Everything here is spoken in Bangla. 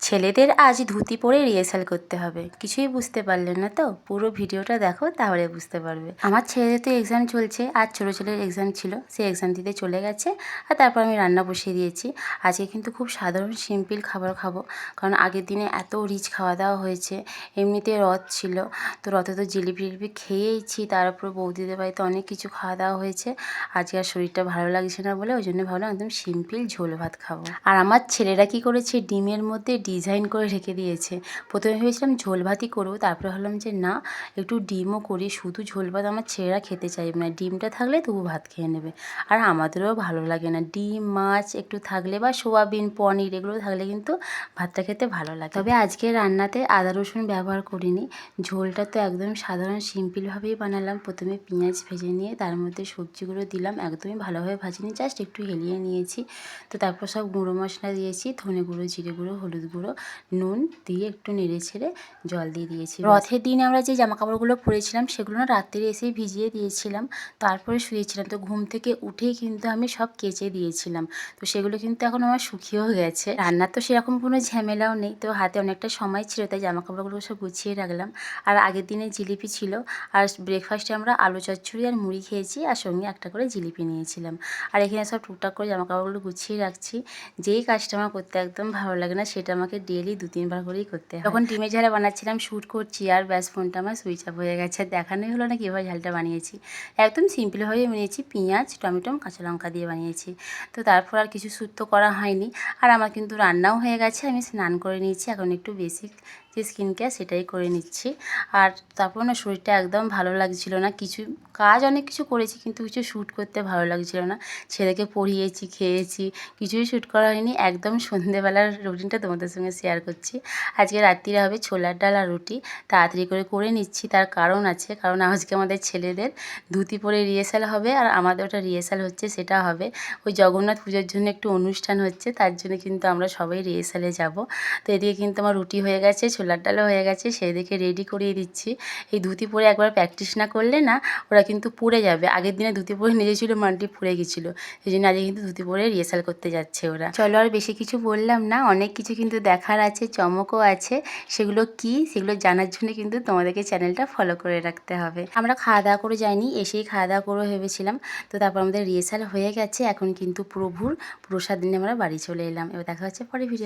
ছেলেদের আজ ধুতি পরে রিহার্সাল করতে হবে, কিছুই বুঝতে পারলেন না তো? পুরো ভিডিওটা দেখো, তাহলে বুঝতে পারবে। আমার ছেলেদের তো এক্সাম চলছে, আজ ছোটো ছেলের এক্সাম ছিল, সে এক্সাম দিতে চলে গেছে। আর তারপর আমি রান্না বসিয়ে দিয়েছি। আজকে কিন্তু খুব সাধারণ সিম্পল খাবার খাবো, কারণ আগের দিনে এত রিচ খাওয়া দাওয়া হয়েছে। এমনিতে রথ ছিল, তো রথে তো জিলিপি টিলিপি খেয়েইছি, তার উপর বৌদিদের বাড়িতে অনেক কিছু খাওয়া দাওয়া হয়েছে। আজকে আর শরীরটা ভালো লাগছে না বলে ওই জন্য ভাবলাম একদম সিম্পল ঝোল ভাত খাবো। আর আমার ছেলেরা কি করেছে, ডিমের মধ্যে ডিজাইন করে রেখে দিয়েছে। প্রথমে ভেবেছিলাম ঝোল ভাতই করবো, তারপরে ভাবলাম যে না, একটু ডিমও করি। শুধু ঝোল ভাত আমার ছেলেরা খেতে চাইবে না, ডিমটা থাকলে তবু ভাত খেয়ে নেবে। আর আমাদেরও ভালো লাগে না, ডিম মাছ একটু থাকলে বা সোয়াবিন পনির এগুলো থাকলে কিন্তু ভাতটা খেতে ভালো লাগে। তবে আজকে রান্নাতে আদা রসুন ব্যবহার করিনি। ঝোলটা তো একদম সাধারণ সিম্পলভাবেই বানালাম। প্রথমে পেঁয়াজ ভেজে নিয়ে তার মধ্যে সবজিগুলো দিলাম, একদমই ভালোভাবে ভাজিনি, জাস্ট একটু হেলিয়ে নিয়েছি। তো তারপর সব গুঁড়ো মশলা দিয়েছি, ধনে গুঁড়ো, জিরে গুঁড়ো, হলুদ গুঁড়ো, নুন দিয়ে একটু নেড়ে ছেড়ে জল দিয়ে দিয়েছি। রথের দিন আমরা যে জামা কাপড়গুলো পরেছিলাম সেগুলো না রাত্রে এসেই ভিজিয়ে দিয়েছিলাম, তারপরে শুয়েছিলাম। তো ঘুম থেকে উঠেই কিন্তু আমি সব কেচে দিয়েছিলাম। তো সেগুলো কিন্তু এখন আমার শুকিয়েও গেছে। রান্নার তো সেরকম কোনো ঝামেলাও নেই, তো হাতে অনেকটা সময় ছিল, তাই জামা কাপড়গুলো সব গুছিয়ে রাখলাম। আর আগের দিনে জিলিপি ছিল, আর ব্রেকফাস্টে আমরা আলু চচ্চড়ি আর মুড়ি খেয়েছি, আর সঙ্গে একটা করে জিলিপি নিয়েছিলাম। আর এখানে সব টুকটাক করে জামা কাপড়গুলো গুছিয়ে রাখছি। যেই কাজটা আমার করতে একদম ভালো লাগে না, সেটা আমাকে ডেলি 2-3 বার করেই করতে হয়। তখন ডিমের ঝাল বানাচ্ছিলাম, শ্যুট করছি, আর ব্যাস ফোনটা আমার সুইচ অফ হয়ে গেছে। দেখানোই হলো না কীভাবে ঝালটা বানিয়েছি। একদম সিম্পলভাবে বানিয়েছি, পেঁয়াজ টমেটো কাঁচা লঙ্কা দিয়ে বানিয়েছি। তো তারপর আর কিছু শ্যুট তো করা হয়নি। আর আমার কিন্তু রান্নাও হয়ে গেছে, আমি স্নান করে নিয়েছি। এখন একটু বেসিক যে স্কিন কেয়ার সেটাই করে নিচ্ছি। আর তারপর না শরীরটা একদম ভালো লাগছিল না, কিছু কাজ অনেক কিছু করেছি কিন্তু কিছু শ্যুট করতে ভালো লাগছিল না। ছেলেকে পড়িয়েছি, খেয়েছি, কিছুই শ্যুট করা হয়নি। একদম সন্ধেবেলার রুটিনটা তোমাদের সঙ্গে শেয়ার করছি। আজকে রাত্রিরে হবে ছোলার ডাল আর রুটি, তাড়াতাড়ি করে নিচ্ছি। তার কারণ আছে, কারণ আজকে আমাদের ছেলেদের ধুতি পরে রিহার্সাল হবে, আর আমাদের ওটা রিহার্সাল হচ্ছে, সেটা হবে ওই জগন্নাথ পুজোর জন্য একটু অনুষ্ঠান হচ্ছে, তার জন্য কিন্তু আমরা সবাই রিহার্সালে যাব। তো এদিকে কিন্তু আমার রুটি হয়ে গেছে, ছোলার ডালও হয়ে গেছে, সেদিকে রেডি করিয়ে দিচ্ছি। এই ধুতি পরে একবার প্র্যাকটিস না করলে না ওরা কিন্তু পুড়ে যাবে। আগের দিনে ধুতি পরে নিজেছিল, মানটি পুড়ে গেছিলো, এই জন্য আজকে কিন্তু ধুতি পরে রিহার্সাল করতে যাচ্ছে ওরা। চলো আর বেশি কিছু বললাম না, অনেক কিছু কিন্তু দেখার আছে, চমকও আছে। সেগুলো কি, সেগুলো জানার জন্য কিন্তু তোমাদেরকে চ্যানেলটা ফলো করে রাখতে হবে। আমরা খাওয়া দাওয়া করে যাইনি, এসেই খাওয়া দাওয়া করে ভেবেছিলাম। তো তারপর আমাদের রিহার্সাল হয়ে গেছে, এখন কিন্তু প্রভুর প্রসাদ নিয়ে আমরা বাড়ি চলে এলাম। এবার দেখা হচ্ছে পরে ভিডিও।